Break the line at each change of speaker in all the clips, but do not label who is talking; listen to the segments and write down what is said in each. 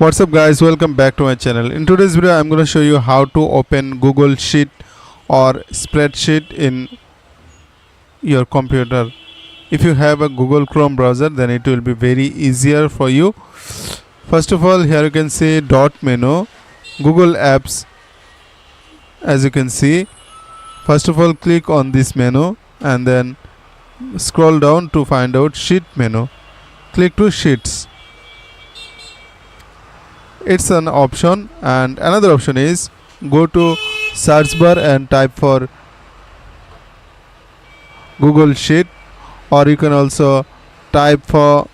What's up guys, welcome back to my channel. In today's video I'm going to show you how to open Google Sheet or spreadsheet in your computer. If you have a Google Chrome browser, then it will be very easier for you. First of all, here you can see dot menu, Google Apps. As you can see, first of all click on this menu and then scroll down to find out Sheet menu. Click to Sheets. It's an option, and another option is go to search bar and type for Google Sheet, or you can also type for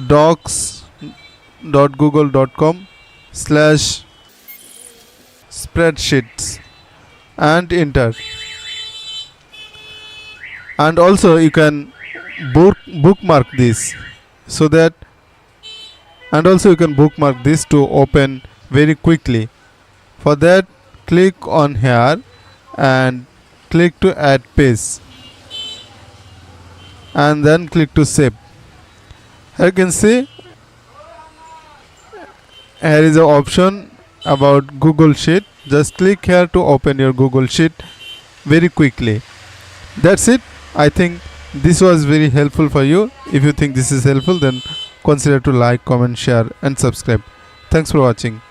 docs.google.com/spreadsheets and enter. And also you can bookmark this so that to open very quickly. For that, click on here and click to add page and then click to save. Here you can see here is an option about Google Sheet. Just click here to open your Google Sheet very quickly. That's it. I think this was very helpful for you. If you think this is helpful, then consider to like, comment, share and subscribe. Thanks for watching.